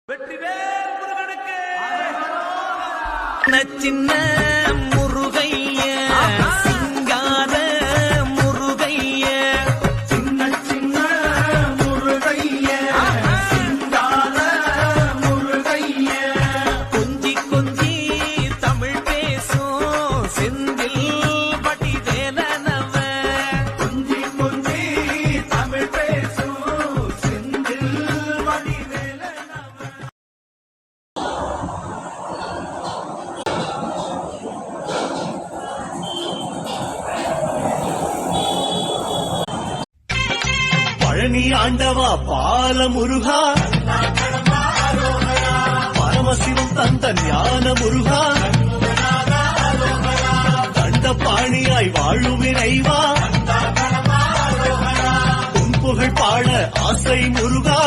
வெற்றிவேல் முருகனுக்கு சின்ன முருகைய சிங்கார முருகைய சின்ன சின்ன முருகைய சிங்கார முருகைய கொஞ்சி கொஞ்சி தமிழ் பேசும் செந்தில் பட்டி வேலனவ கொஞ்சி கொஞ்சி தமிழ் பேசும் செந்தில் படி பழனி ஆண்டவா பால முருகா, பரமசிவம் தந்த ஞான முருகா, கண்ட பாணியாய் வாழும் இறைவா, உன் புகழ் பாட ஆசை முருகா.